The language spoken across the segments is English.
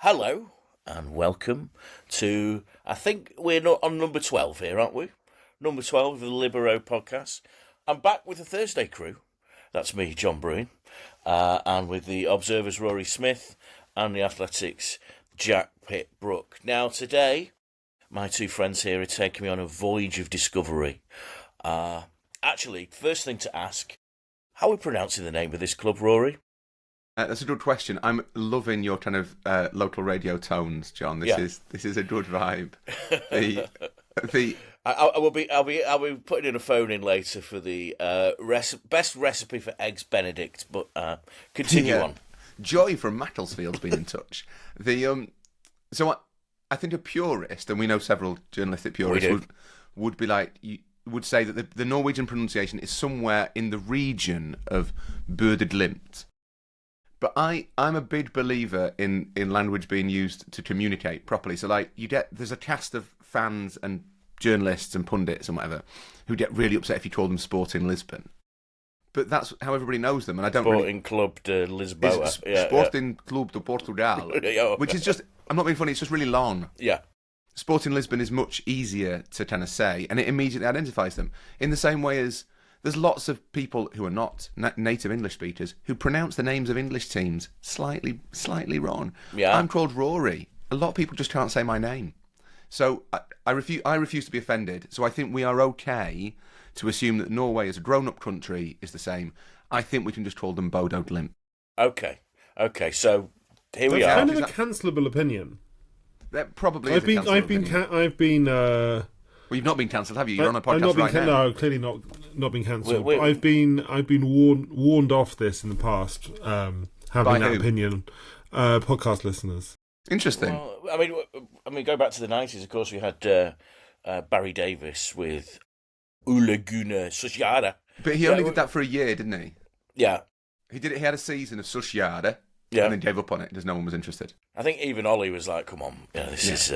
Hello and welcome to, I think we're not on number 12 here, aren't we? Number 12 of the Libero podcast. I'm back with the Thursday crew. That's me, John Breen, and with the Observer's Rory Smith and the Athletics' Jack Pitt-Brooke. Now today, my two friends here are taking me on a voyage of discovery. Actually, first thing to ask, how are we pronouncing the name of this club, Rory? That's a good question. I'm loving your kind of local radio tones, John. This is a good vibe. I'll be putting in a phone in later for the best recipe for eggs Benedict. But continue on. Joy from Macclesfield's been in touch. So I think a purist, and we know several journalistic purists would be like would say that the Norwegian pronunciation is somewhere in the region of Bodo Glimt. But I'm a big believer in language being used to communicate properly. So like there's a cast of fans and journalists and pundits and whatever who get really upset if you call them Sporting Lisbon. But that's how everybody knows them, and I don't Sporting Club de Lisboa. Sporting Club de Portugal, which is just, I'm not being funny, it's just really long. Yeah. Sporting Lisbon is much easier to kind of say, and it immediately identifies them. In the same way as there's lots of people who are not native English speakers who pronounce the names of English teams slightly wrong. Yeah. I'm called Rory. A lot of people just can't say my name. So I refuse to be offended. So I think we are okay to assume that Norway as a grown-up country is the same. I think we can just call them Bodo Glimt. Okay, so here we are. That's kind of a cancelable opinion. That probably is a cancelable opinion. Well, you've not been cancelled, have you? You're on a podcast right now. No, clearly not been cancelled. I've been warned off this in the past. Having that opinion, podcast listeners. Interesting. Well, I mean, go back to the 90s. Of course, we had Barry Davis with Ole Gunnar Solskjaer. But he only did that for a year, didn't he? Yeah. He had a season of Solskjaer. Yeah. And then gave up on it because no one was interested. I think even Ollie was like, "Come on, this is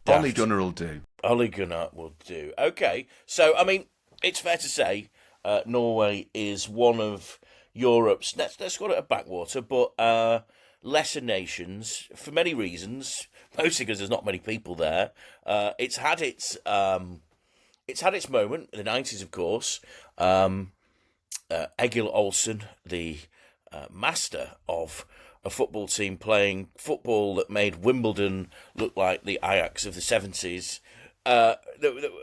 daft. Ollie Gunnar will do. Ollie Gunnar will do." Okay, so I mean, it's fair to say Norway is one of Europe's let's call it a backwater, but lesser nations for many reasons. Mostly because there's not many people there. It's had its moment in the 90s, of course. Egil Olsen, the master of a football team playing football that made Wimbledon look like the Ajax of the 70s.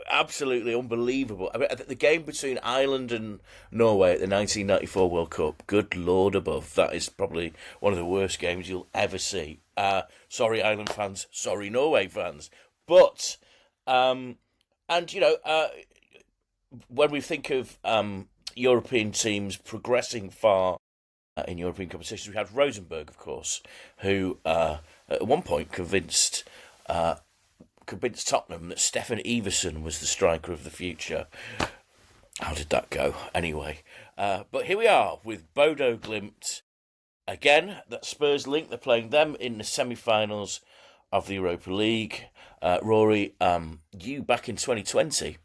Absolutely unbelievable. I mean, the game between Ireland and Norway at the 1994 World Cup, good Lord above, that is probably one of the worst games you'll ever see. Sorry, Ireland fans. Sorry, Norway fans. But, when we think of European teams progressing far in European competitions, we had Rosenborg, of course, who at one point convinced Tottenham that Stefan Iversen was the striker of the future. How did that go? Anyway, but here we are with Bodo Glimt. Again, that Spurs link, they're playing them in the semi-finals of the Europa League. Rory, you back in 2020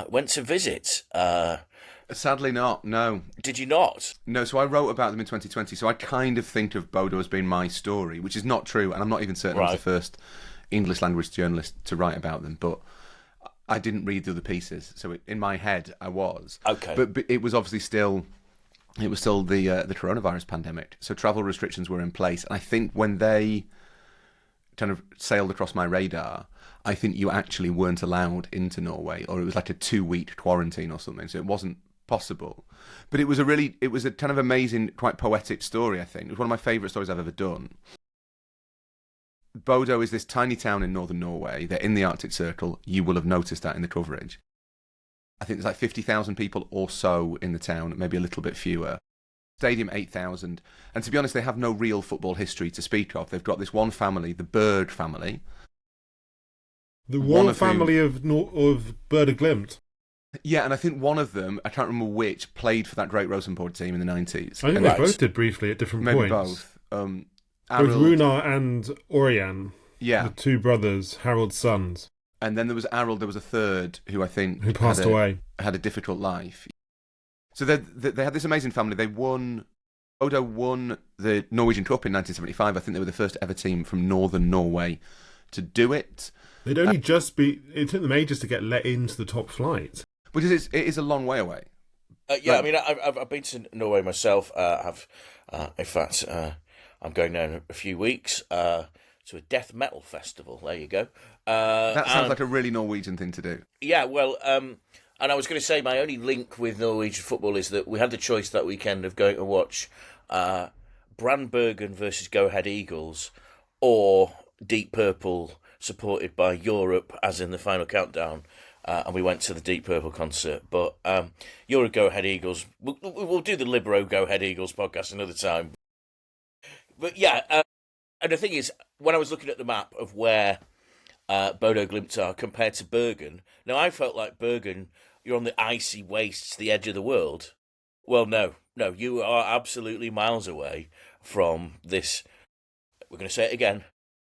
went to visit. Sadly not, no. Did you not? No, so I wrote about them in 2020, so I kind of think of Bodo as being my story, which is not true, and I'm not even certain I was the first English language journalist to write about them, but I didn't read the other pieces, so in my head I was. Okay. But it was obviously still the coronavirus pandemic, so travel restrictions were in place, and I think when they kind of sailed across my radar, I think you actually weren't allowed into Norway, or it was like a 2-week quarantine or something, so it wasn't possible. But it was a kind of amazing, quite poetic story, I think. It was one of my favourite stories I've ever done. Bodo is this tiny town in northern Norway. They're in the Arctic Circle. You will have noticed that in the coverage. I think there's like 50,000 people or so in the town, maybe a little bit fewer. Stadium 8,000. And to be honest, they have no real football history to speak of. They've got this one family, the Bird family. The one family of Bodo Glimt. Yeah, and I think one of them, I can't remember which, played for that great Rosenborg team in the 90s. I think they both did briefly at different maybe points. Both. Both Runar and Orian, the two brothers, Harold's sons. And then there was Harold, there was a third who I think who passed away. Had a difficult life. So they had this amazing family. They won Bodo won the Norwegian Cup in 1975. I think they were the first ever team from northern Norway to do it. They'd only it took them ages to get let into the top flight. Because it is a long way away. I mean, I've been to Norway myself. In fact, I'm going there in a few weeks to a death metal festival. There you go. That sounds like a really Norwegian thing to do. Yeah, well, and I was going to say my only link with Norwegian football is that we had the choice that weekend of going to watch Brandbergen versus Go Ahead Eagles or Deep Purple supported by Europe, as in the final countdown. And we went to the Deep Purple concert. But you're a Go Ahead Eagles. We'll do the Libero Go Ahead Eagles podcast another time. But yeah, and the thing is, when I was looking at the map of where Bodo Glimt are compared to Bergen, now I felt like Bergen, you're on the icy wastes, the edge of the world. Well, no, you are absolutely miles away from this, we're going to say it again,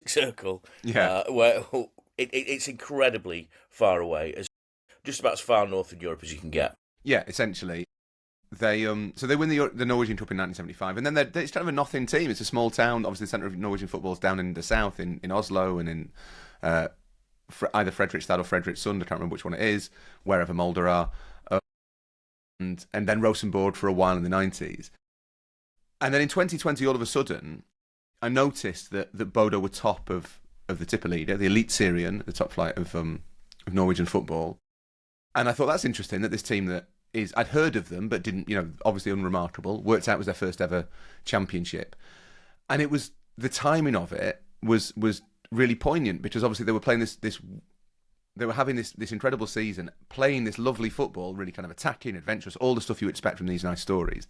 circle, where it's incredibly far away, just about as far north in Europe as you can get. Yeah, essentially. They win the Norwegian Cup in 1975, and then it's kind of a nothing team. It's a small town. Obviously, the centre of Norwegian football is down in the south, in Oslo, and in either Fredrikstad or Fredrikssund. I can't remember which one it is. Wherever Molde are, and then Rosenborg for a while in the 90s, and then in 2020, all of a sudden, I noticed that Bodo were top of the Tippeligaen, the elite Syrian, the top flight of Norwegian football, and I thought that's interesting that this team that I'd heard of them, but didn't, obviously unremarkable. Worked out it was their first ever championship, and it was the timing of it was really poignant because obviously they were playing they were having this incredible season, playing this lovely football, really kind of attacking, adventurous, all the stuff you expect from these nice stories,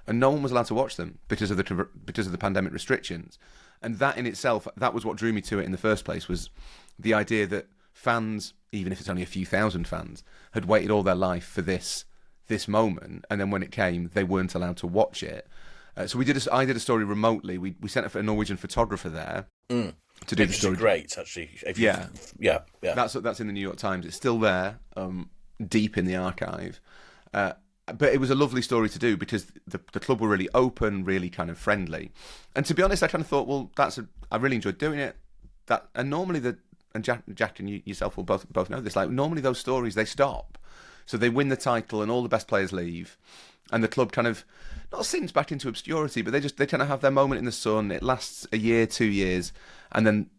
and no one was allowed to watch them because of the pandemic restrictions, and that in itself, that was what drew me to it in the first place, was the idea that fans, even if it's only a few thousand fans, had waited all their life for this moment, and then when it came, they weren't allowed to watch it. So I did a story remotely. We sent a Norwegian photographer there to do the story. Great, actually. Yeah. That's in the New York Times. It's still there, deep in the archive. But it was a lovely story to do because the club were really open, really kind of friendly. And to be honest, I kind of thought, well, I really enjoyed doing it. And normally and Jack and you yourself will both know this. Like normally those stories, they stop. So they win the title and all the best players leave, and the club kind of not sinks back into obscurity, but they kind of have their moment in the sun. It lasts a year, 2 years, and then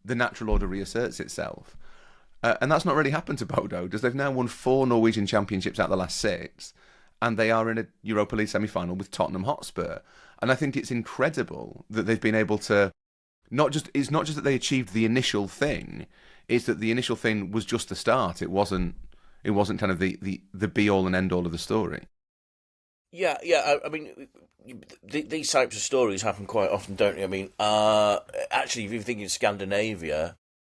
the natural order reasserts itself. And that's not really happened to Bodo, because they've now won 4 Norwegian championships out of the last 6, and they are in a Europa League semi-final with Tottenham Hotspur. And I think it's incredible that they've been able to it's not just that they achieved the initial thing, it's that the initial thing was just the start. It wasn't kind of the be-all and end-all of the story. Yeah. I mean, these types of stories happen quite often, don't they? I mean, actually, if you think in Scandinavia,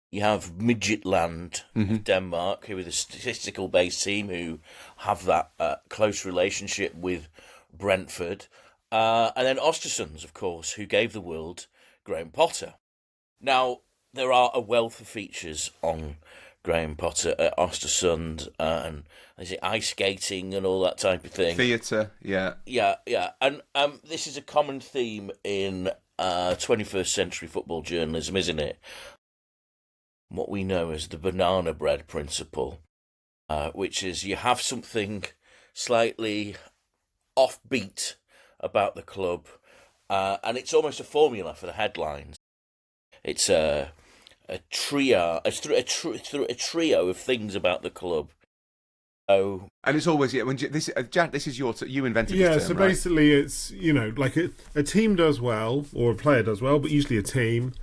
you have Midtjylland, Denmark, who are the statistical-based team who have that close relationship with Brentford. And then Östersunds, of course, who gave the world Graham Potter. Now, there are a wealth of features on Graham Potter at Östersund, and is it ice skating and all that type of thing? Theatre, yeah. Yeah. And this is a common theme in 21st century football journalism, isn't it? What we know as the banana bread principle, which is you have something slightly offbeat about the club, and it's almost a formula for the headlines. It's a trio of things about the club. Oh, and it's always Jack. This is you invented. Yeah, this term, so basically, it's like a team does well or a player does well, but usually a team.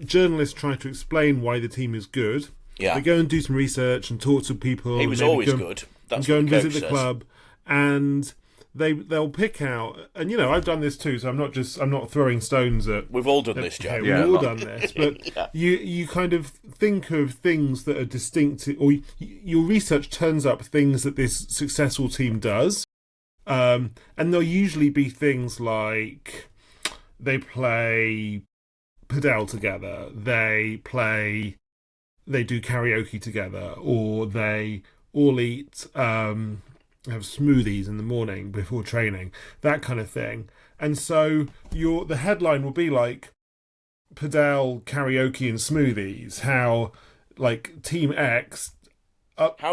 Journalists try to explain why the team is good. Yeah, they go and do some research and talk to people. He was always good. That's go what and the visit the club, and they'll pick out. And I've done this too, so I'm not throwing stones at. We've all done this, Jack. We've all done this, but you kind of think of things that are distinct, or your research turns up things that this successful team does, and there'll usually be things like they play padel together, they do karaoke together, or they all eat have smoothies in the morning before training, that kind of thing. And so the headline will be like, Padel karaoke and smoothies, how like Team X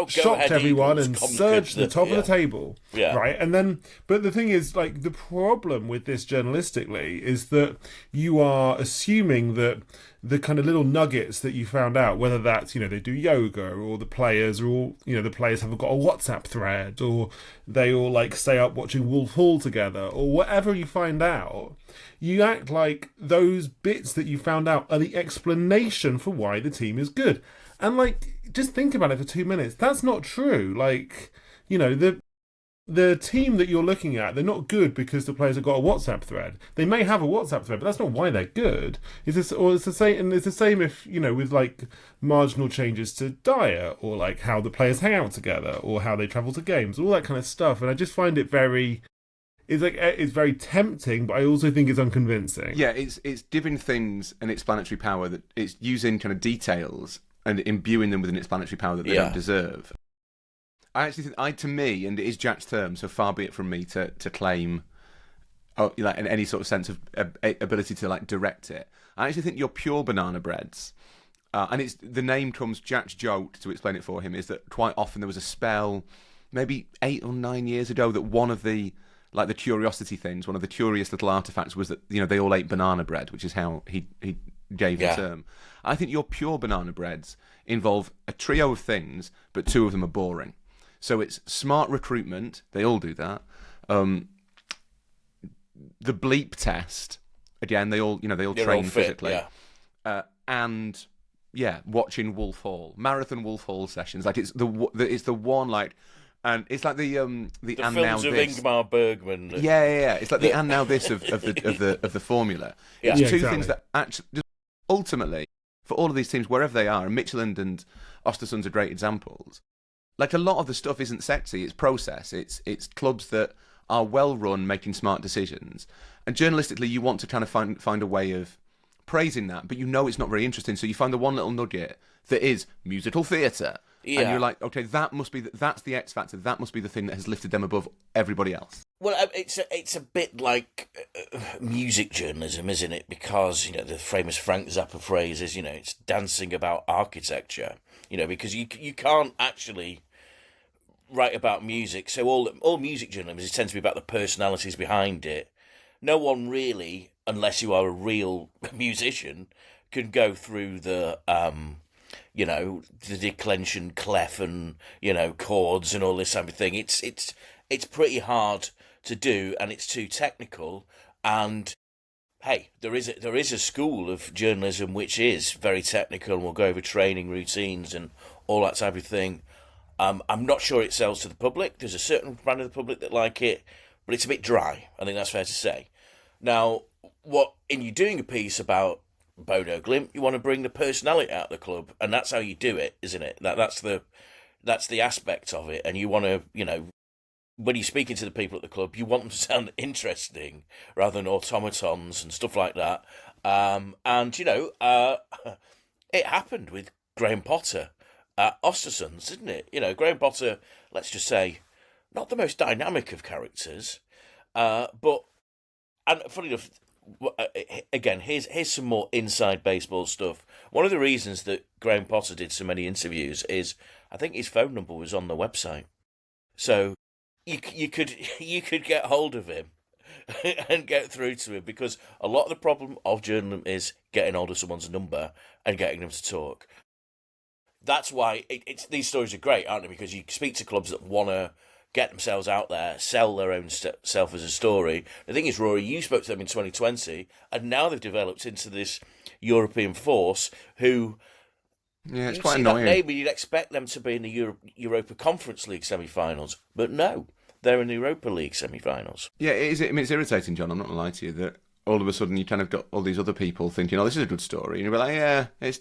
shocked everyone and surged to the top of the table. Yeah. Right. And then, but the thing is, like, the problem with this journalistically is that you are assuming that the kind of little nuggets that you found out, whether that's, they do yoga, or the players are all, the players have got a WhatsApp thread, or they all like stay up watching Wolf Hall together, or whatever you find out, you act like those bits that you found out are the explanation for why the team is good. And, like, just think about it for 2 minutes. That's not true. Like, the team that you're looking at, they're not good because the players have got a WhatsApp thread. They may have a WhatsApp thread, but that's not why they're good. It's the same, and it's the same if, with, like, marginal changes to diet, or, like, how the players hang out together, or how they travel to games, all that kind of stuff. And I just find it very... It's very tempting, but I also think it's unconvincing. Yeah, it's giving things an explanatory power, that it's using kind of details and imbuing them with an explanatory power that they don't deserve. I actually think, to me, and it is Jack's term, so far be it from me to claim, in any sort of sense of ability to like direct it. I actually think your pure banana breads, and the name comes, Jack's joke to explain it for him is that quite often there was a spell, maybe 8 or 9 years ago, that one of the like the curiosity things, one of the curious little artifacts was that they all ate banana bread, which is how he gave the term. I think your pure banana breads involve a trio of things, but 2 of them are boring. So it's smart recruitment, they all do that. The bleep test, again, they all train physically. And watching Wolf Hall, marathon Wolf Hall sessions, like it's the one, like, and it's like the and films now of this. Ingmar Bergman. Yeah. It's like the and now this of the formula. It's 2 exactly. things that actually ultimately, for all of these teams, wherever they are, and Midtjylland and Östersund are great examples. Like, a lot of the stuff isn't sexy; it's process. It's clubs that are well run, making smart decisions. And journalistically, you want to kind of find a way of praising that, but it's not very interesting. So you find the one little nugget that is musical theatre. Yeah. And you're like, okay, that's the X factor. That must be the thing that has lifted them above everybody else. Well, it's a bit like music journalism, isn't it? Because the famous Frank Zappa phrase is it's dancing about architecture. Because you can't actually write about music. So all music journalism tends to be about the personalities behind it. No one really, unless you are a real musician, can go through the the declension clef and chords and all this type of thing. It's pretty hard to do, and it's too technical. And hey, there is a school of journalism which is very technical and will go over training routines and all that type of thing. I'm not sure it sells to the public. There's a certain brand of the public that like it, but it's a bit dry. I think that's fair to say. Now, in you doing a piece about Bodo Glimt, you want to bring the personality out of the club, and that's how you do it, isn't it? That's the aspect of it, and you want to, when you're speaking to the people at the club, you want them to sound interesting rather than automatons and stuff like that. It happened with Graham Potter at Östersund, didn't it? Graham Potter, let's just say, not the most dynamic of characters, but, and funny enough, again, here's some more inside baseball stuff. One of the reasons that Graham Potter did so many interviews is I think his phone number was on the website, so you could get hold of him and get through to him, because a lot of the problem of journalism is getting hold of someone's number and getting them to talk. That's why these stories are great, aren't they? Because you speak to clubs that want to get themselves out there, sell their own self as a story. The thing is, Rory, you spoke to them in 2020, and now they've developed into this European force who... Yeah, it's quite annoying. Maybe you'd expect them to be in the Europa Conference League semi-finals, but no, they're in the Europa League semi-finals. Yeah, it is. I mean, it's irritating, John, I'm not going to lie to you, that all of a sudden you kind of got all these other people thinking, this is a good story, and you're like, yeah, it's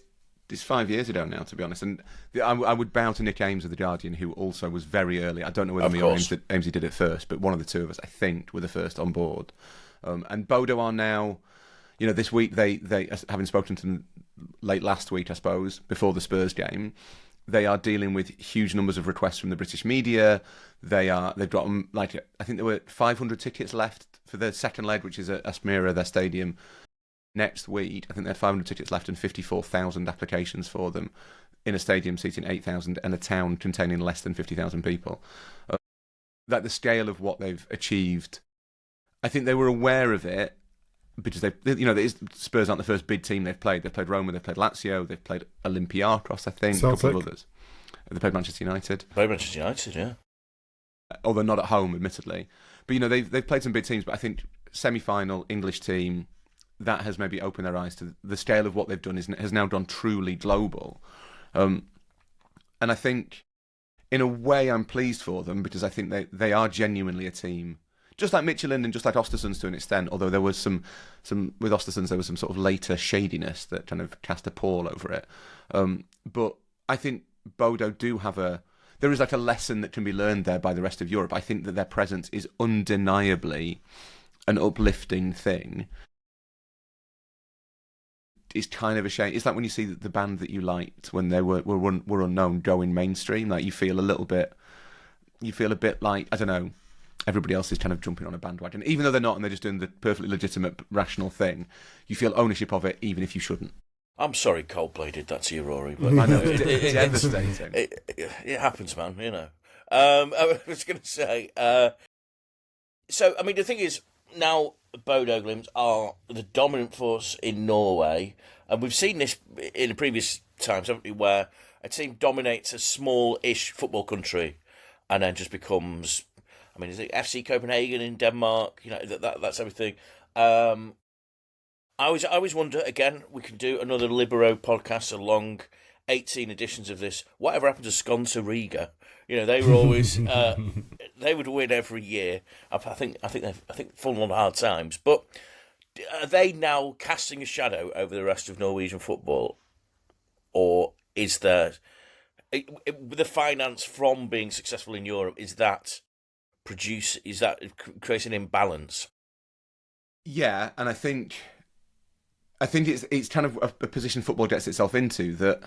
5 years ago now, to be honest. And I would bow to Nick Ames of The Guardian, who also was very early. I don't know whether me or Amesy did it first, but one of the two of us, I think, were the first on board. And Bodo are now, this week, they having spoken to them late last week, I suppose, before the Spurs game, They are dealing with huge numbers of requests from the British media. They've got I think there were 500 tickets left for the second leg, which is at Asmira, their stadium, next week. I think they had 500 tickets left and 54,000 applications for them in a stadium seating 8,000 and a town containing less than 50,000 people. Like the scale of what they've achieved, I think they were aware of it because Spurs aren't the first big team they've played. They've played Roma, they've played Lazio, they've played Olympiacos, I think, a couple of others. They played Manchester United. Played Manchester United, yeah. Although not at home, admittedly. But they've played some big teams. But I think semi-final English team, that has maybe opened their eyes to the scale of what they've done. Has now gone truly global. And I think, in a way, I'm pleased for them because I think they are genuinely a team. Just like Michelin and just like Östersunds to an extent, although there was some with Östersunds, there was some sort of later shadiness that kind of cast a pall over it. But I think Bodo do have there is like a lesson that can be learned there by the rest of Europe. I think that their presence is undeniably an uplifting thing. It's kind of a shame. It's like when you see the band that you liked when they were unknown going mainstream. Like you feel a bit like, I don't know, everybody else is kind of jumping on a bandwagon, even though they're not, and they're just doing the perfectly legitimate, rational thing. You feel ownership of it, even if you shouldn't. I'm sorry Coldplay did that to you, Rory, but I know it's devastating. It happens, man. I was going to say. So, I mean, the thing is, now Bodo Glimt are the dominant force in Norway, and we've seen this in the previous times, haven't we, where a team dominates a small-ish football country, and then just becomes. I mean, is it FC Copenhagen in Denmark? That's everything. I always wonder, again, we can do another Libero podcast, a long 18 editions of this. Whatever happened to Skånska Riga? They were always they would win every year. I think full on hard times. But are they now casting a shadow over the rest of Norwegian football, or is there the finance from being successful in Europe? Is that creating an imbalance? Yeah, and I think it's kind of a position football gets itself into that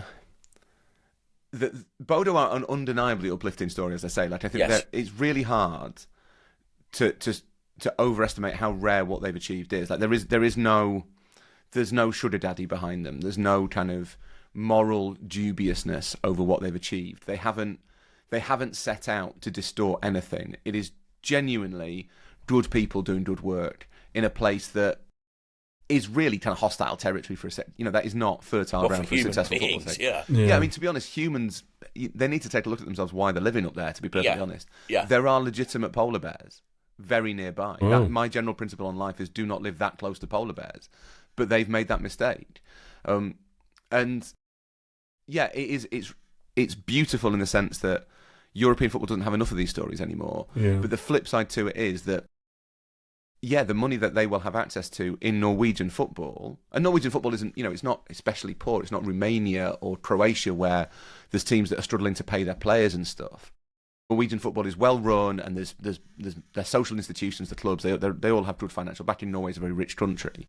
Bodo are an undeniably uplifting story, as I say. Like I think that it's really hard to overestimate how rare what they've achieved is. Like there's no sugar daddy behind them. There's no kind of moral dubiousness over what they've achieved. They haven't set out to distort anything. It is genuinely good people doing good work in a place that is really kind of hostile territory for that is not fertile ground for successful football thing. Yeah, I mean, to be honest, humans, they need to take a look at themselves why they're living up there, to be perfectly honest. Yeah. There are legitimate polar bears very nearby. My general principle on life is do not live that close to polar bears. But they've made that mistake. And yeah, it's beautiful in the sense that European football doesn't have enough of these stories anymore. Yeah. But the flip side to it is that the money that they will have access to in Norwegian football, and Norwegian football isn't, it's not especially poor. It's not Romania or Croatia where there's teams that are struggling to pay their players and stuff. Norwegian football is well run, and there's their social institutions, the clubs, they all have good financial backing. Norway is a very rich country.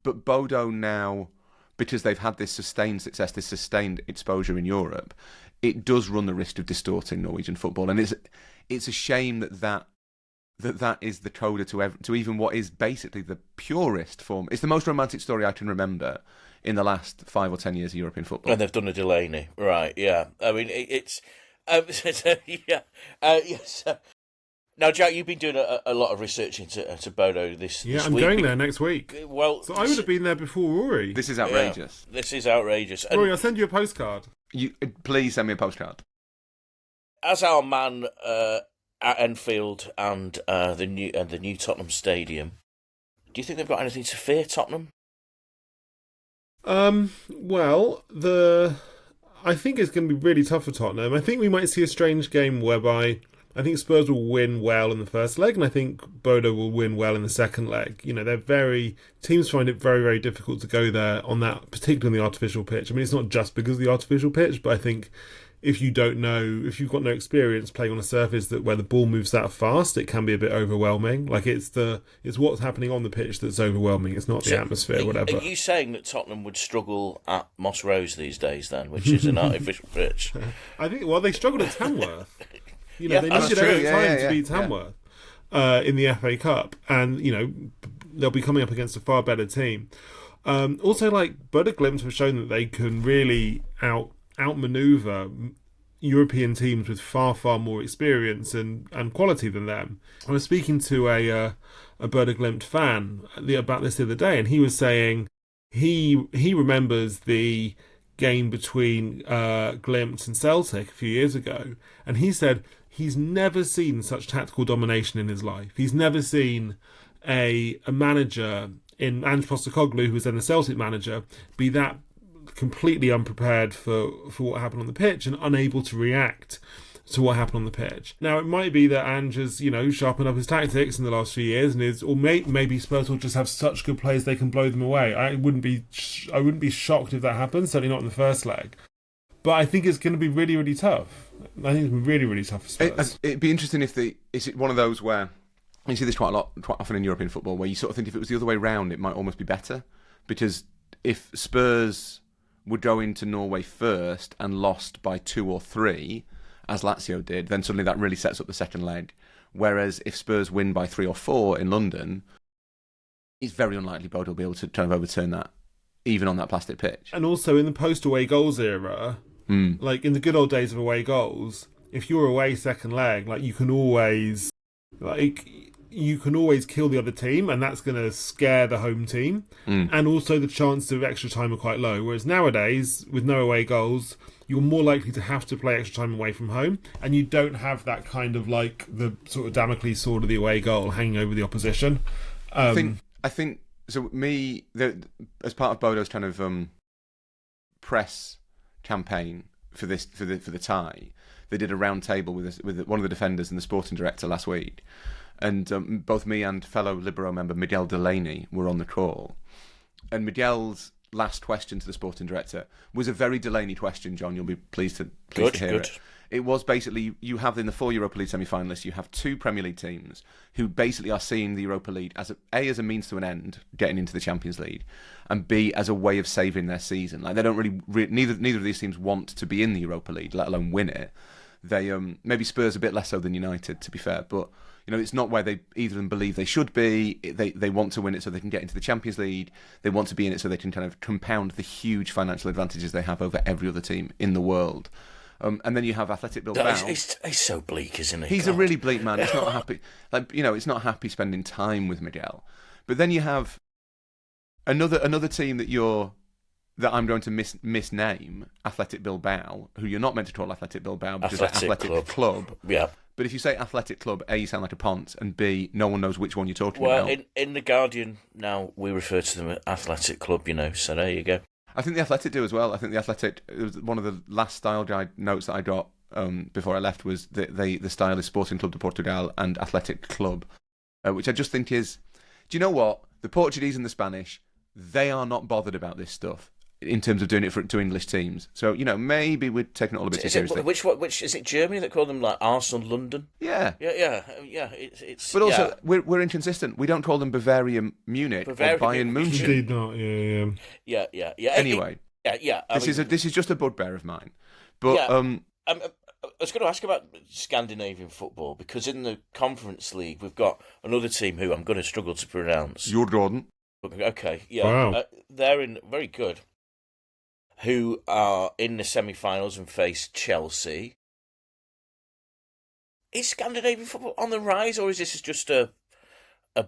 But Bodo now, because they've had this sustained success, this sustained exposure in Europe, it does run the risk of distorting Norwegian football, and it's a shame that is the coda to even what is basically the purest form. It's the most romantic story I can remember in the last 5 or 10 years of European football. And they've done a Delaney, right? Yeah, I mean it's yes. Now, Jack, you've been doing a lot of research into Bodo this week. I'm going there next week. Well, so I would have been there before Rory. This is outrageous. Yeah, this is outrageous. Rory, I'll send you a postcard. Please send me a postcard. As our man at Anfield and the new Tottenham Stadium, do you think they've got anything to fear, Tottenham? Well, I think it's going to be really tough for Tottenham. I think we might see a strange game whereby I think Spurs will win well in the first leg, and I think Bodo will win well in the second leg. Teams find it very, very difficult to go there on that, particularly on the artificial pitch. I mean, it's not just because of the artificial pitch, but I think if you've got no experience playing on a surface where the ball moves that fast, it can be a bit overwhelming. Like it's what's happening on the pitch that's overwhelming. It's not the atmosphere, whatever. Are you saying that Tottenham would struggle at Moss Rose these days then, which is an artificial pitch? I think they struggled at Tamworth. They needed time to beat Tamworth in the FA Cup, and they'll be coming up against a far better team. Also, Bodo Glimt have shown that they can really outmaneuver European teams with far, far more experience and quality than them. I was speaking to a Bodo Glimt fan about this the other day, and he was saying he remembers the game between Glimt and Celtic a few years ago, and he said he's never seen such tactical domination in his life. He's never seen a manager in Ange Postecoglou, who was then the Celtic manager, be that completely unprepared for what happened on the pitch and unable to react to what happened on the pitch. Now, it might be that Ange has, sharpened up his tactics in the last few years, and maybe Spurs will just have such good players they can blow them away. I wouldn't be shocked if that happens, certainly not in the first leg. But I think it's going to be really, really tough. I think it's going to be really, really tough for Spurs. It'd be interesting is it one of those where you see this quite often in European football, where you sort of think if it was the other way round, it might almost be better, because if Spurs would go into Norway first and lost by 2 or 3, as Lazio did, then suddenly that really sets up the second leg. Whereas if Spurs win by 3 or 4 in London, it's very unlikely Bodo will be able to kind of overturn that, even on that plastic pitch. And also in the post-away goals era, like in the good old days of away goals, if you're away second leg, you can always kill the other team, and that's going to scare the home team. And also the chances of extra time are quite low. Whereas nowadays, with no away goals, you're more likely to have to play extra time away from home, and you don't have that kind of the sort of Damocles sword of the away goal hanging over the opposition. I think so. As part of Bodo's kind of press campaign for the tie, they did a round table with one of the defenders and the sporting director last week. And both me and fellow Libero member Miguel Delaney were on the call. And Miguel's last question to the sporting director was a very Delaney question, John. You'll be pleased to hear it. It was basically, you have in the 4 Europa League semi-finalists, you have 2 Premier League teams who basically are seeing the Europa League as a means to an end, getting into the Champions League, and B, as a way of saving their season. They don't really neither of these teams want to be in the Europa League, let alone win it. They maybe Spurs a bit less so than United, to be fair, but it's not where either of them believe they should be. They want to win it so they can get into the Champions League. They want to be in it so they can kind of compound the huge financial advantages they have over every other team in the world. And then you have Athletic Bilbao. He's so bleak, isn't he? He's a really bleak man. It's not happy. It's not happy spending time with Miguel. But then you have another team that I'm going to misname, Athletic Bilbao, who you're not meant to call Athletic Bilbao because it's Athletic Club. Yeah. But if you say Athletic Club, A, you sound like a pont, and B, no one knows which one you're talking about. Well, in The Guardian, now we refer to them as Athletic Club, so there you go. I think the Athletic do as well. I think the Athletic, it was one of the last style guide notes that I got before I left was the style is Sporting Club de Portugal and Athletic Club, which I just think is, do you know what? The Portuguese and the Spanish, they are not bothered about this stuff in terms of doing it to English teams. So, maybe we're taking it all a bit too seriously. Which is it Germany that call them Arsenal London? Yeah. Yeah. It's but also, we're inconsistent. We don't call them Bavarian Munich or Bayern Munich. Indeed not, yeah. Yeah. Anyway. Yeah. This is just a bugbear of mine. But I was going to ask about Scandinavian football, because in the Conference League, we've got another team who I'm going to struggle to pronounce. Djurgården. Okay, yeah. Wow. They're very good. Who are in the semi-finals and face Chelsea. Is Scandinavian football on the rise, or is this just a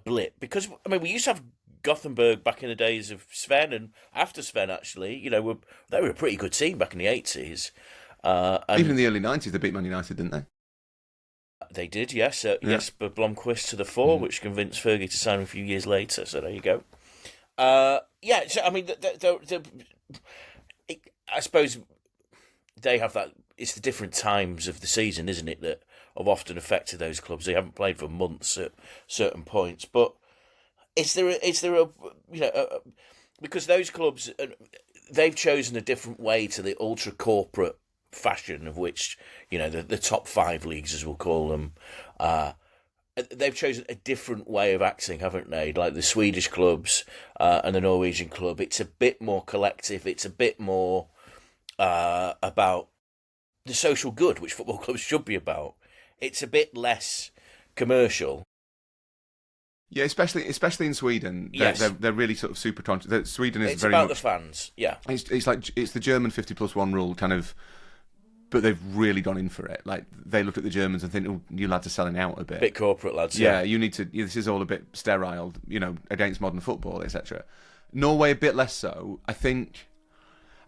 blip? Because, we used to have Gothenburg back in the days of Sven, and after Sven, actually, they were a pretty good team back in the 80s. Even in the early 90s, they beat Man United, didn't they? They did, yes. Jesper Blomqvist to the fore, which convinced Fergie to sign a few years later, so there you go. I suppose they have that. It's the different times of the season, isn't it, that have often affected those clubs. They haven't played for months at certain points. But is there a because those clubs, they've chosen a different way to the ultra corporate fashion, of which, the top 5 leagues, as we'll call them, they've chosen a different way of acting, haven't they? Like the Swedish clubs and the Norwegian club, it's a bit more collective. It's a bit more about the social good, which football clubs should be about. It's a bit less commercial. Yeah, especially in Sweden. Yes. They're really sort of super conscious. Sweden is it's very about much the fans. Yeah, it's the German 50+1 rule kind of, but they've really gone in for it. Like they look at the Germans and think, "Oh, you lads are selling out a bit." Bit corporate lads. Yeah, you need to. This is all a bit sterile, against modern football, etc. Norway a bit less so. I think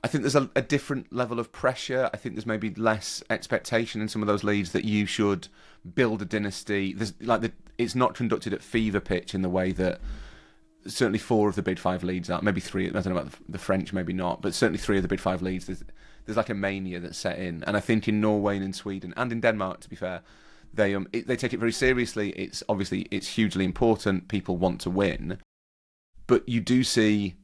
there's a different level of pressure. I think there's maybe less expectation in some of those leagues that you should build a dynasty. It's not conducted at fever pitch in the way that certainly 4 of the big 5 leagues are. Maybe 3. I don't know about the French, maybe not, but certainly 3 of the big 5 leagues. There's like a mania that's set in, and I think in Norway and in Sweden and in Denmark, to be fair, they take it very seriously. It's hugely important. People want to win, but you do see.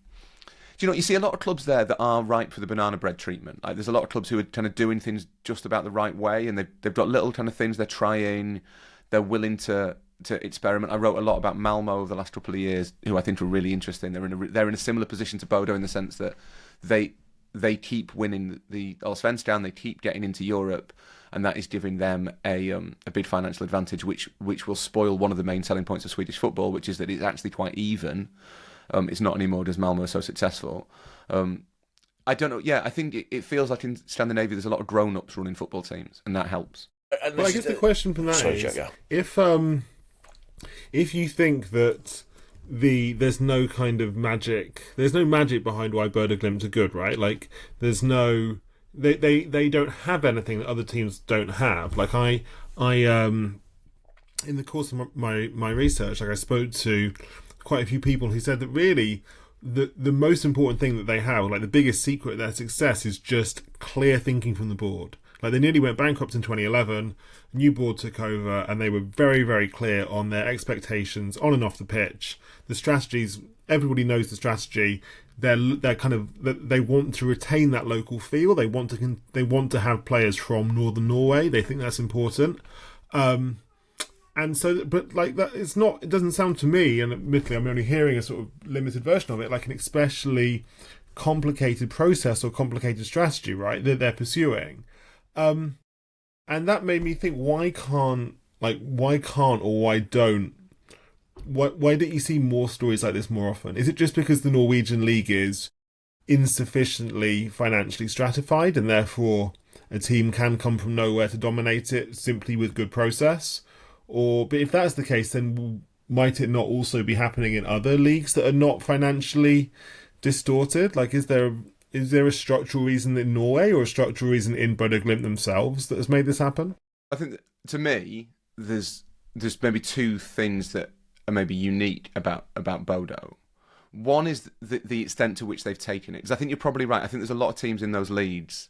You see a lot of clubs there that are ripe for the banana bread treatment. Like there's a lot of clubs who are kind of doing things just about the right way, and they've got little kind of things they're trying. They're willing to experiment. I wrote a lot about Malmo over the last couple of years, who I think are really interesting. They're in a similar position to Bodo in the sense that they keep winning the Allsvenskan, they keep getting into Europe, and that is giving them a big financial advantage, which will spoil one of the main selling points of Swedish football, which is that it's actually quite even. It's not anymore because Malmo are so successful. I don't know. Yeah, I think it feels like in Scandinavia there's a lot of grown-ups running football teams, and that helps. Well, I guess the question from that is, if you think that there's no kind of magic, there's no magic behind why Bodo Glimt are good, right? Like there's no, they don't have anything that other teams don't have. Like I in the course of my research, like I spoke to quite a few people who said that really the most important thing that they have, like the biggest secret of their success, is just clear thinking from the board. Like they nearly went bankrupt in 2011, new board took over, and they were very, very clear on their expectations on and off the pitch. The strategies, everybody knows the strategy. They're kind of, they want to retain that local feel. They want to have players from Northern Norway. They think that's important. And so, but like that, it doesn't sound to me, and admittedly I'm only hearing a sort of limited version of it, like an especially complicated process or complicated strategy, right, that they're pursuing. And that made me think, why don't you see more stories like this more often? Is it just because the Norwegian league is insufficiently financially stratified and therefore a team can come from nowhere to dominate it simply with good process? But if that's the case, then might it not also be happening in other leagues that are not financially distorted? Like, is there a structural reason in Norway or a structural reason in Bodo Glimt themselves that has made this happen? I think that, to me, there's maybe 2 things that are maybe unique about Bodo. One is the extent to which they've taken it, because I think you're probably right. I think there's a lot of teams in those leagues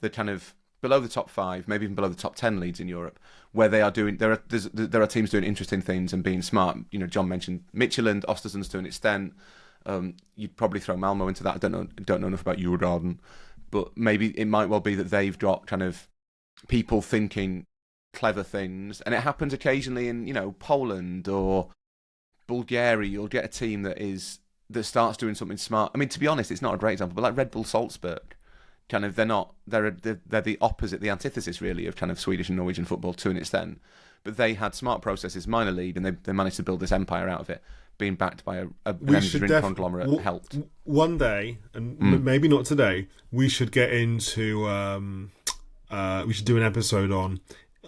that kind of below the top 5, maybe even below the top 10 leagues in Europe, where they are doing there are teams doing interesting things and being smart. John mentioned Midtjylland, Östersund to an extent. You'd probably throw Malmo into that. I don't know enough about Djurgården, but maybe it might well be that they've got kind of people thinking clever things, and it happens occasionally in Poland or Bulgaria. You'll get a team that starts doing something smart. I mean, to be honest, it's not a great example, but like Red Bull Salzburg. Kind of, they're the opposite, the antithesis really of kind of Swedish and Norwegian football to an extent. But they had smart processes, minor league, and they managed to build this empire out of it. Being backed by an energy drink conglomerate helped. One day, and maybe not today, we should get into. We should do an episode on: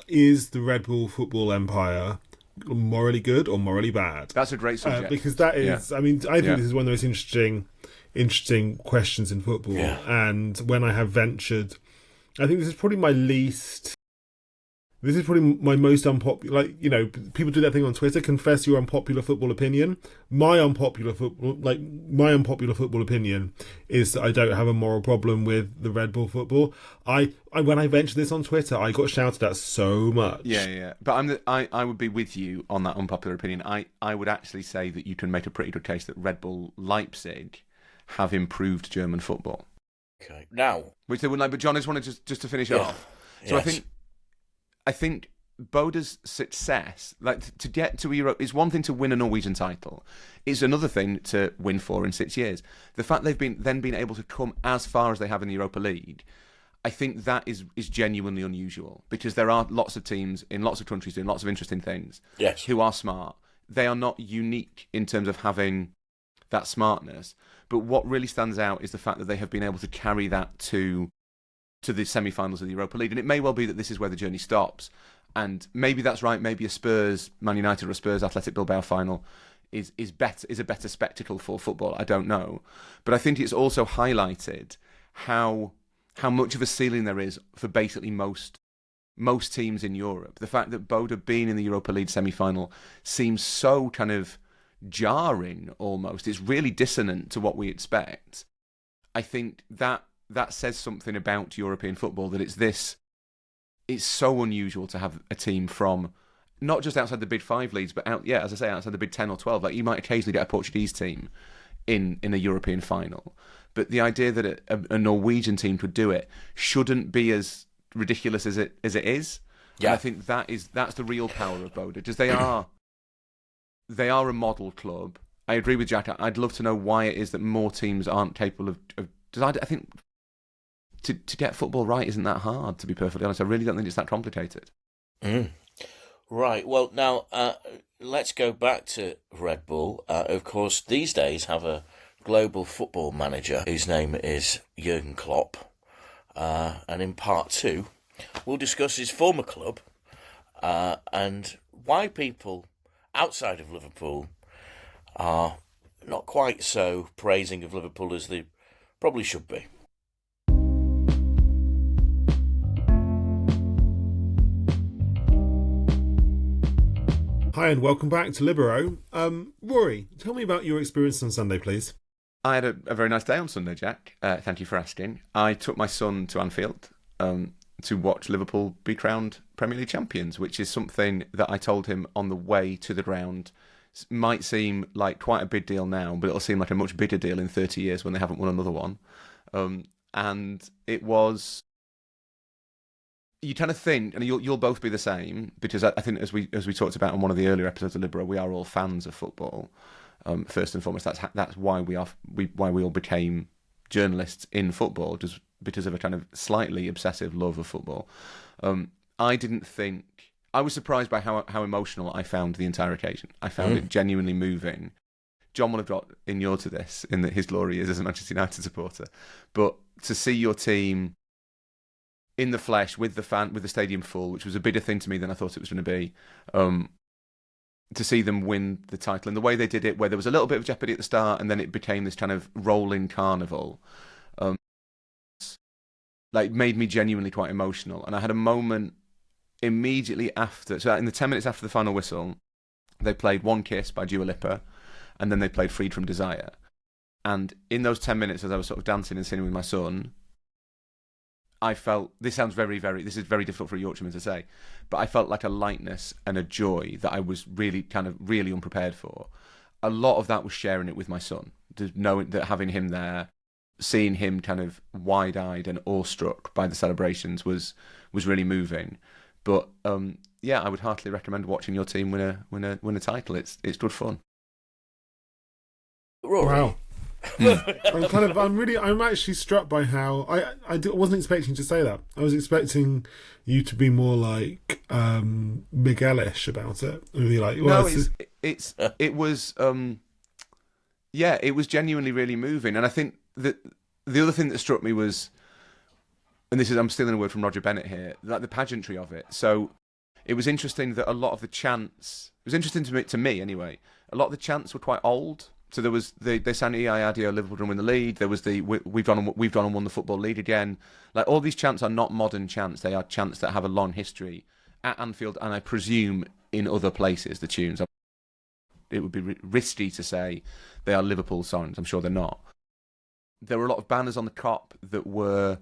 is the Red Bull football empire morally good or morally bad? That's a great subject, because that is. Yeah. I mean, I think this is one of the most interesting questions in football. Yeah. And when I have ventured, I think this is probably my most unpopular, people do that thing on Twitter, confess your unpopular football opinion. My unpopular football opinion is that I don't have a moral problem with the Red Bull football. When I ventured this on Twitter, I got shouted at so much. Yeah. But I would be with you on that unpopular opinion. I would actually say that you can make a pretty good case that Red Bull Leipzig have improved German football. Okay. Now, which they wouldn't like. But John, I just wanted just to finish off. So yes. I think Boda's success, like to get to Europe, is one thing to win a Norwegian title. It's another thing to win 4 in 6 years. The fact they've been able to come as far as they have in the Europa League, I think that is genuinely unusual, because there are lots of teams in lots of countries doing lots of interesting things. Yes. Who are smart. They are not unique in terms of having that smartness. But what really stands out is the fact that they have been able to carry that to the semi-finals of the Europa League. And it may well be that this is where the journey stops. And maybe that's right. Maybe a Spurs Man United or a Spurs Athletic Bilbao final is a better spectacle for football. I don't know. But I think it's also highlighted how much of a ceiling there is for basically most teams in Europe. The fact that Bodo being in the Europa League semi-final seems so kind of jarring almost. It's really dissonant to what we expect. I think that says something about European football, that it's so unusual to have a team from not just outside the big 5 leagues, but as I say, outside the big 10 or 12. Like, you might occasionally get a Portuguese team in a European final. But the idea that a Norwegian team could do it shouldn't be as ridiculous as it is. Yeah. And I think that's the real power of Bodo, because they are a model club. I agree with Jack. I'd love to know why it is that more teams aren't capable of I think to get football right isn't that hard, to be perfectly honest. I really don't think it's that complicated. Right. Well, now let's go back to Red Bull. Of course, these days have a global football manager whose name is Jurgen Klopp. And in part 2, we'll discuss his former club and why people outside of Liverpool are not quite so praising of Liverpool as they probably should be. Hi and welcome back to Libero. Rory, tell me about your experience on Sunday, please. I had a very nice day on Sunday, Jack. Thank you for asking. I took my son to Anfield to watch Liverpool be crowned Premier League champions, which is something that I told him on the way to the ground. Might seem like quite a big deal now, but it'll seem like a much bigger deal in 30 years when they haven't won another one. And it was... You kind of think, and you'll both be the same, because I think as we talked about on one of the earlier episodes of Libero, we are all fans of football. First and foremost, that's why we all became journalists in football, just because of a kind of slightly obsessive love of football. I was surprised by how emotional I found the entire occasion. I found it genuinely moving. John will have got inured to this in his glory years as a Manchester United supporter, but to see your team in the flesh with the stadium full, which was a bigger thing to me than I thought it was going to be. To see them win the title and the way they did it, where there was a little bit of jeopardy at the start, and then it became this kind of rolling carnival, made me genuinely quite emotional. And I had a moment immediately after. So in the 10 minutes after the final whistle, they played One Kiss by Dua Lipa, and then they played Freed from Desire. And in those 10 minutes, as I was sort of dancing and singing with my son, I felt, this is very difficult for a Yorkshireman to say, but I felt like a lightness and a joy that I was really unprepared for. A lot of that was sharing it with my son, knowing that, having him there, seeing him kind of wide-eyed and awestruck by the celebrations was really moving. But I would heartily recommend watching your team win a title. It's good fun. Rory. Wow. I'm actually struck by how I wasn't expecting to say that. I was expecting you to be more like Miguelish about it. Really like, well, no, it was genuinely really moving. And I think that the other thing that struck me was, and I'm stealing a word from Roger Bennett here, like the pageantry of it. So it was interesting that a lot of the chants, it was interesting to me anyway, a lot of the chants were quite old. So there was they sang Adio, Liverpool going to win the league. There was the we've gone and won the Football League again. Like, all these chants are not modern chants. They are chants that have a long history at Anfield, and I presume in other places. The tunes, it would be risky to say they are Liverpool songs. I'm sure they're not. There were a lot of banners on the Kop that were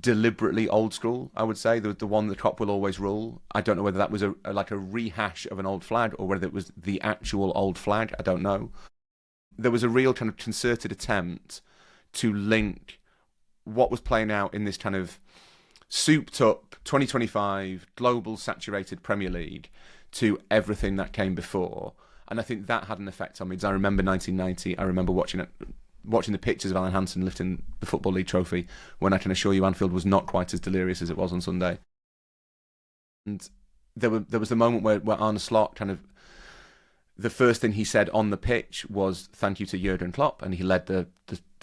deliberately old school. I would say the one, the Kop will always rule. I don't know whether that was a rehash of an old flag or whether it was the actual old flag. I don't know. There was a real kind of concerted attempt to link what was playing out in this kind of souped up 2025 global saturated Premier League to everything that came before. And I think that had an effect on me. Because I remember 1990, I remember watching the pictures of Alan Hansen lifting the Football League trophy, when I can assure you Anfield was not quite as delirious as it was on Sunday. And there was the moment where Arne Slot kind of, the first thing he said on the pitch was thank you to Jurgen Klopp, and he led the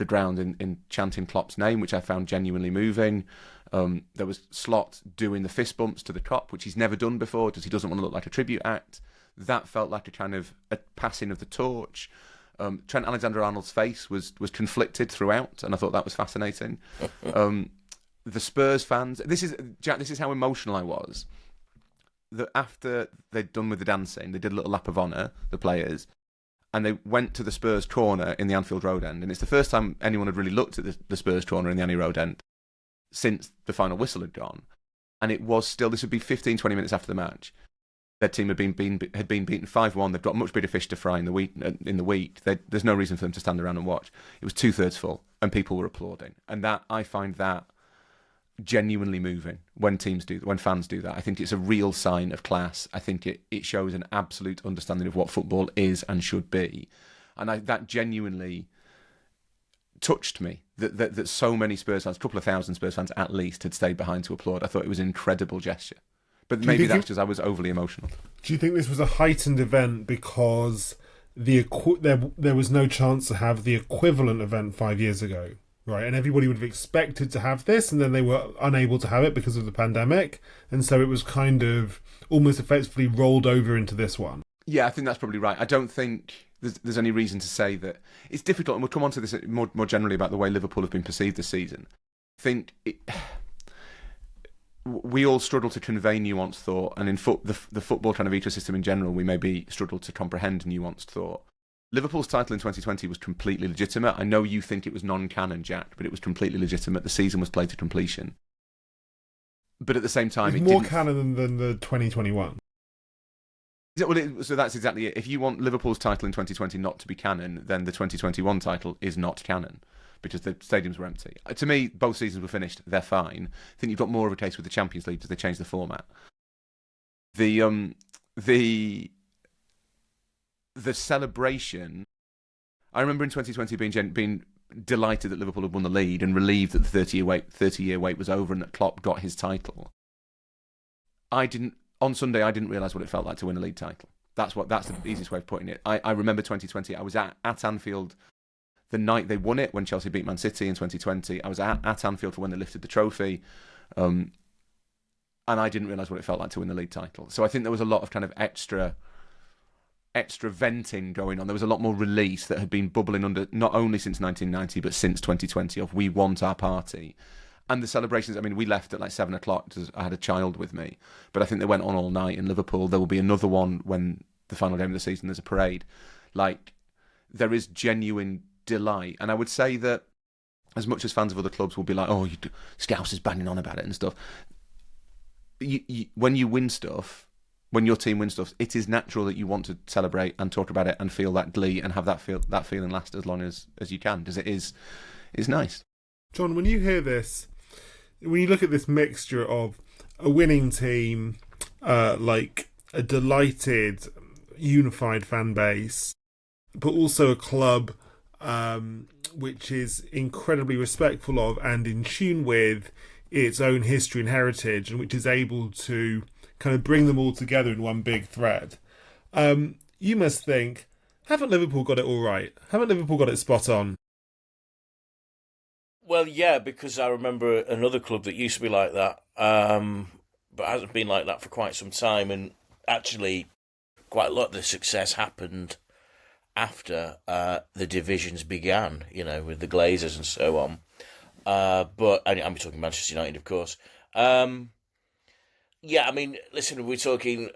ground in chanting Klopp's name, which I found genuinely moving. There was Slot doing the fist bumps to the Klopp, which he's never done before because he doesn't want to look like a tribute act. That felt like a kind of a passing of the torch. Trent Alexander-Arnold's face was conflicted throughout, and I thought that was fascinating. The Spurs fans, this is how emotional I was. That after they'd done with the dancing, they did a little lap of honour, the players, and they went to the Spurs corner in the Anfield Road end. And it's the first time anyone had really looked at the Spurs corner in the Annie Road end since the final whistle had gone. And it was still, this would be 15, 20 minutes after the match. Their team had been beaten 5-1. They've got much bigger fish to fry in the week. There's no reason for them to stand around and watch. It was 2/3 full, and people were applauding. And that, I find that genuinely moving when fans do that. I think it's a real sign of class. I think it shows an absolute understanding of what football is and should be. And that genuinely touched me, that so many Spurs fans, a couple of thousand Spurs fans at least, had stayed behind to applaud. I thought it was an incredible gesture. But maybe that's because I was overly emotional. Do you think this was a heightened event because there was no chance to have the equivalent event 5 years ago? Right, and everybody would have expected to have this, and then they were unable to have it because of the pandemic, and so it was kind of almost effectively rolled over into this one. Yeah, I think that's probably right. I don't think there's any reason to say that. It's difficult, and we'll come on to this more generally about the way Liverpool have been perceived this season. I think we all struggle to convey nuanced thought, and in the football kind of ecosystem in general, we maybe struggle to comprehend nuanced thought. Liverpool's title in 2020 was completely legitimate. I know you think it was non-canon, Jack, but it was completely legitimate. The season was played to completion. But at the same time, it's more canon than the 2021. So that's exactly it. If you want Liverpool's title in 2020 not to be canon, then the 2021 title is not canon because the stadiums were empty. To me, both seasons were finished. They're fine. I think you've got more of a case with the Champions League because they changed the format. The celebration, I remember in 2020 being delighted that Liverpool had won the league and relieved that the 30-year wait was over and that Klopp got his title. On Sunday, I didn't realise what it felt like to win a league title. That's the easiest way of putting it. I remember 2020, I was at Anfield the night they won it, when Chelsea beat Man City in 2020. I was at Anfield for when they lifted the trophy. And I didn't realise what it felt like to win the league title. So I think there was a lot of kind of extra venting going on. There was a lot more release that had been bubbling under, not only since 1990, but since 2020, of we want our party. And the celebrations, I mean, we left at like 7 o'clock because I had a child with me, but I think they went on all night in Liverpool. There will be another one when the final game of the season, there's a parade. Like, there is genuine delight. And I would say that as much as fans of other clubs will be like, oh, Scouse is banging on about it and stuff, when you win stuff, when your team wins stuff, it is natural that you want to celebrate and talk about it and feel that glee and have that feeling last as long as you can, because it's nice. John, when you hear this, when you look at this mixture of a winning team, like a delighted, unified fan base, but also a club which is incredibly respectful of and in tune with its own history and heritage, and which is able to kind of bring them all together in one big thread. You must think, haven't Liverpool got it all right? Haven't Liverpool got it spot on? Well, yeah, because I remember another club that used to be like that, but hasn't been like that for quite some time. And actually, quite a lot of the success happened after the divisions began, with the Glazers and so on. But I'm talking Manchester United, of course. Yeah, I mean, listen, we're talking.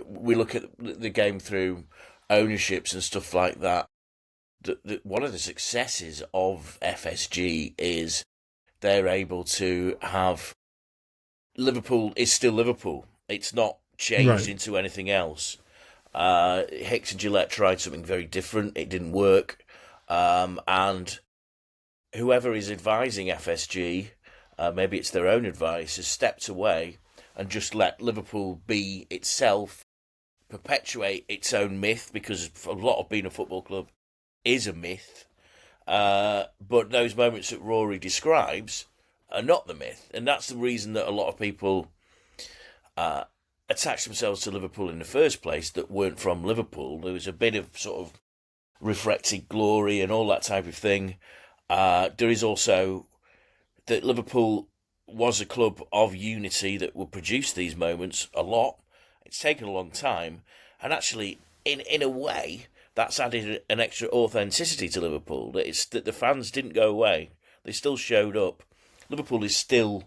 We look at the game through ownerships and stuff like that. One of the successes of FSG is they're able to have Liverpool is still Liverpool. It's not changed into anything else. Hicks and Gillette tried something very different. It didn't work, and whoever is advising FSG, maybe it's their own advice, has stepped away and just let Liverpool be itself, perpetuate its own myth, because a lot of being a football club is a myth. But those moments that Rory describes are not the myth. And that's the reason that a lot of people attach themselves to Liverpool in the first place that weren't from Liverpool. There was a bit of sort of reflected glory and all that type of thing. There is also that Liverpool was a club of unity that would produce these moments a lot. It's taken a long time, and actually, in a way, that's added an extra authenticity to Liverpool. That the fans didn't go away; they still showed up. Liverpool is still,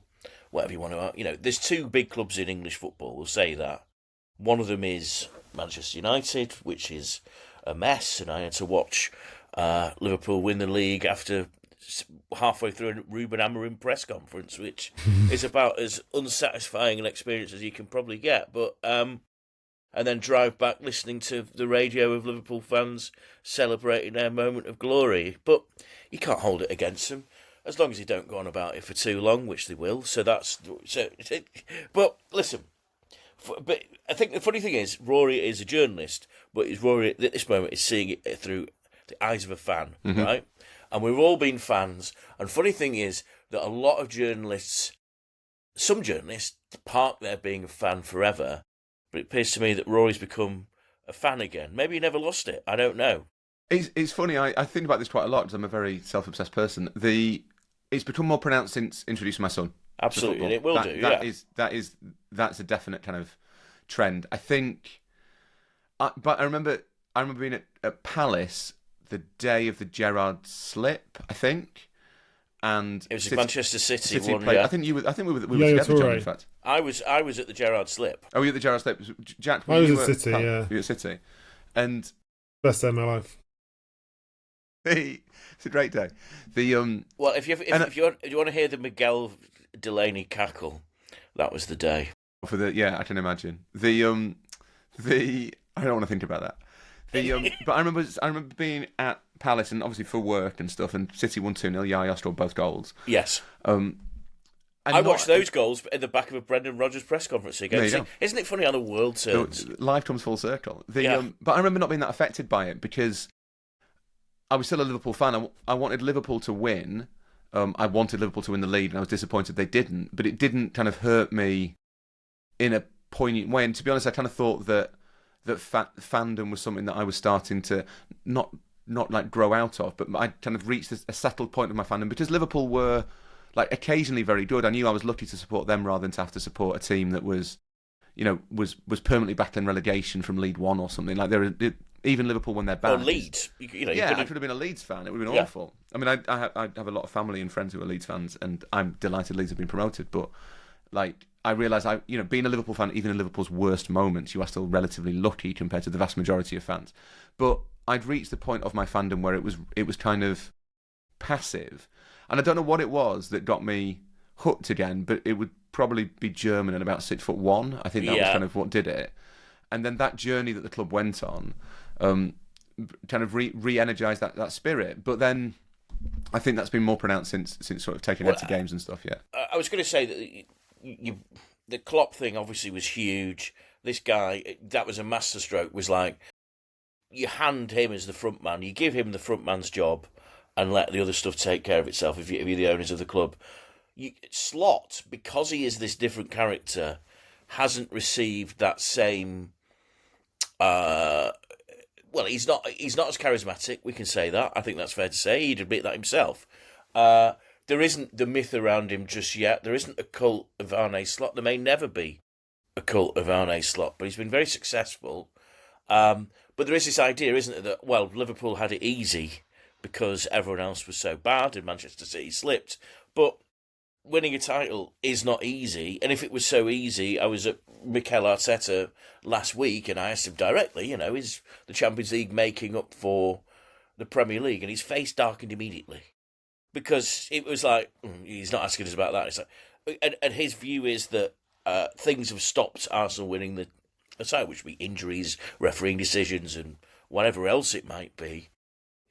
whatever you want to, there's two big clubs in English football. We'll say that. One of them is Manchester United, which is a mess, and I had to watch Liverpool win the league after halfway through a Ruben Amorim press conference, which is about as unsatisfying an experience as you can probably get. But and then drive back listening to the radio of Liverpool fans celebrating their moment of glory. But you can't hold it against them as long as they don't go on about it for too long, which they will. But listen. But I think the funny thing is, Rory is a journalist, but Rory at this moment is seeing it through the eyes of a fan, right? And we've all been fans. And funny thing is that a lot of journalists, some journalists, park there being a fan forever. But it appears to me that Rory's become a fan again. Maybe he never lost it. I don't know. It's funny. I think about this quite a lot because I'm a very self-obsessed person. It's become more pronounced since introducing my son. Absolutely, and it will That's a definite kind of trend. I think. But I remember being at Palace the day of the Gerrard slip, I think, and it was Manchester City one. Played, yeah. I think we were together, John, in fact. I was at the Gerrard slip. Oh, you at the Gerrard slip? Jack, I was at City. Yeah, you were at City, and best day of my life. It's a great day. Well, if you want to hear the Miguel Delaney cackle, that was the day. I can imagine I don't want to think about that. But I remember being at Palace and obviously for work and stuff, and City won 2-0. Yaya scored both goals. Yes. I watched those goals in the back of a Brendan Rodgers press conference again. Isn't it funny how the world turns? Life comes full circle. But I remember not being that affected by it because I was still a Liverpool fan. I wanted Liverpool to win. I wanted Liverpool to win the league, and I was disappointed they didn't. But it didn't kind of hurt me in a poignant way. And to be honest, I kind of thought that fandom was something that I was starting to not like grow out of, but I kind of reached a settled point of my fandom because Liverpool were like occasionally very good. I knew I was lucky to support them rather than to have to support a team that was permanently battling relegation from League One or something. Like even Liverpool when they're bad. Or Leeds, I could have been a Leeds fan. It would have been awful. I mean, I have a lot of family and friends who are Leeds fans, and I'm delighted Leeds have been promoted. But like, I realise being a Liverpool fan, even in Liverpool's worst moments, you are still relatively lucky compared to the vast majority of fans. But I'd reached the point of my fandom where it was kind of passive, and I don't know what it was that got me hooked again. But it would probably be German and about 6'1". I think that was kind of what did it. And then that journey that the club went on, kind of re-energised that spirit. But then I think that's been more pronounced since sort of taking Ed to games and stuff. Yeah, I was going to say that the Klopp thing obviously was huge. This guy, that was a masterstroke. Was like you hand him as the front man, you give him the front man's job, and let the other stuff take care of itself. If you're the owners of the club, Slot, because he is this different character, hasn't received that same. Well, he's not as charismatic. We can say that. I think that's fair to say. He'd admit that himself. There isn't the myth around him just yet. There isn't a cult of Arne Slot. There may never be a cult of Arne Slot, but he's been very successful. But there is this idea, isn't it, that, well, Liverpool had it easy because everyone else was so bad and Manchester City slipped. But winning a title is not easy. And if it was so easy, I was at Mikel Arteta last week and I asked him directly, is the Champions League making up for the Premier League? And his face darkened immediately. Because it was like, he's not asking us about that. It's like, and his view is that things have stopped Arsenal winning the title, which would be injuries, refereeing decisions, and whatever else it might be.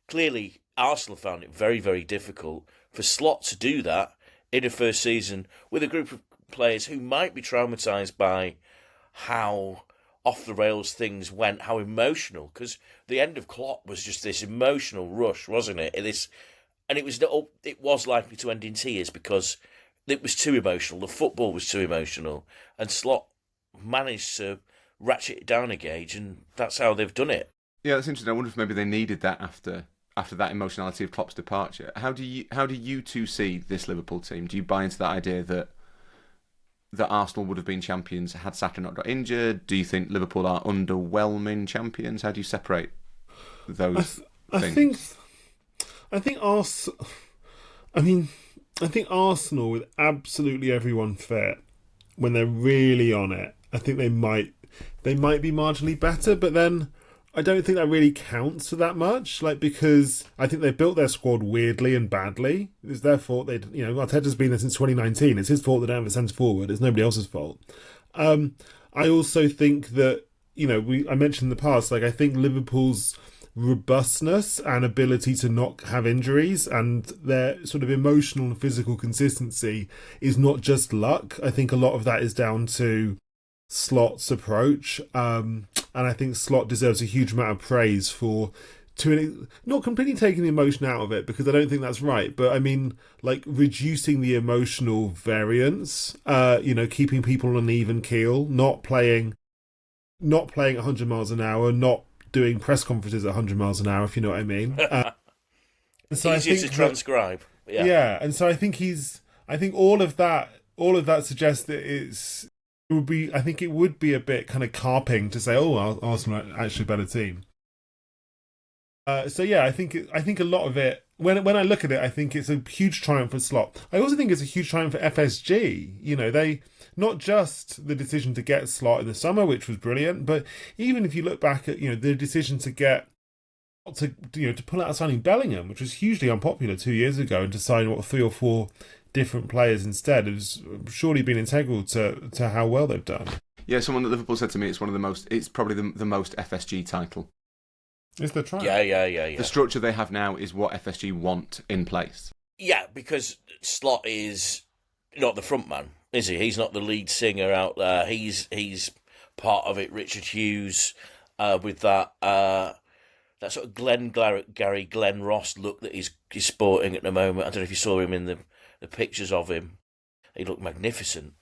Clearly, Arsenal found it very, very difficult for Slot to do that in a first season with a group of players who might be traumatised by how off the rails things went, how emotional, because the end of Klopp was just this emotional rush, wasn't it? And it was likely to end in tears because it was too emotional. The football was too emotional, and Slot managed to ratchet it down a gauge, and that's how they've done it. Yeah, that's interesting. I wonder if maybe they needed that after that emotionality of Klopp's departure. How do you two see this Liverpool team? Do you buy into that idea that Arsenal would have been champions had Saka not got injured? Do you think Liverpool are underwhelming champions? How do you separate those things? I think Arsenal, with absolutely everyone fit, when they're really on it, I think they might be marginally better, but then I don't think that really counts for that much, because I think they built their squad weirdly and badly. It's their fault. Arteta's been there since 2019. It's his fault they don't have a centre forward. It's nobody else's fault. I also think that, I mentioned in the past, I think Liverpool's robustness and ability to not have injuries and their sort of emotional and physical consistency is not just luck. I think a lot of that is down to Slot's approach, and I think Slot deserves a huge amount of praise for not completely taking the emotion out of it, because I don't think that's right, but I mean, reducing the emotional variance, keeping people on an even keel, not playing 100 miles an hour, not doing press conferences at 100 miles an hour, if you know what I mean. So easier to transcribe. Yeah, and so I think all of that suggests that it would be a bit kind of carping to say, oh, Arsenal are actually a better team. I think a lot of it, when I look at it, I think it's a huge triumph for Slot. I also think it's a huge triumph for FSG. They, not just the decision to get Slot in the summer, which was brilliant, but even if you look back at the decision to pull out signing Bellingham, which was hugely unpopular 2 years ago, and to sign 3 or 4 different players instead, has surely been integral to how well they've done. Yeah, someone at Liverpool said to me it's probably the most FSG title. Is the trial? Yeah. The structure they have now is what FSG want in place. Yeah, because Slot is not the front man, is he? He's not the lead singer out there. He's part of it. Richard Hughes with that sort of Glenn Ross look that he's sporting at the moment. I don't know if you saw him in the pictures of him. He looked magnificent.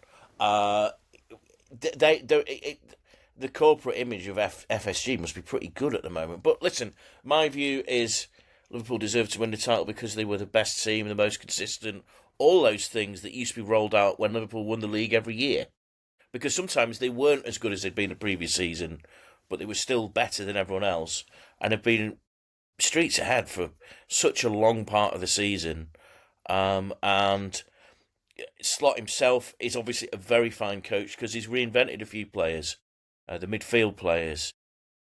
The corporate image of FSG must be pretty good at the moment. But listen, my view is Liverpool deserved to win the title because they were the best team, the most consistent, all those things that used to be rolled out when Liverpool won the league every year. Because sometimes they weren't as good as they'd been the previous season, but they were still better than everyone else and have been streets ahead for such a long part of the season. And Slot himself is obviously a very fine coach because he's reinvented a few players. The midfield players,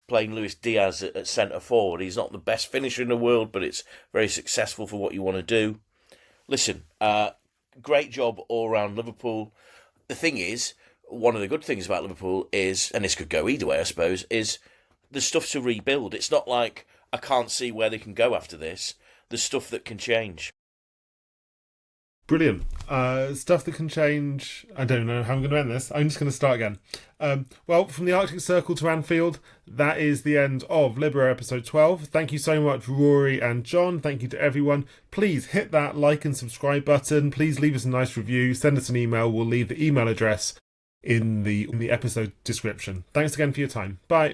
playing Luis Diaz at centre forward. He's not the best finisher in the world, but it's very successful for what you want to do. Listen, great job all round Liverpool. The thing is, one of the good things about Liverpool is, and this could go either way, I suppose, is there's stuff to rebuild. It's not like I can't see where they can go after this. There's stuff that can change. Brilliant. Stuff that can change. I don't know how I'm going to end this. I'm just going to start again. Well, from the Arctic Circle to Anfield, that is the end of Libero episode 12. Thank you so much, Rory and John. Thank you to everyone. Please hit that like and subscribe button. Please leave us a nice review. Send us an email. We'll leave the email address in the episode description. Thanks again for your time. Bye.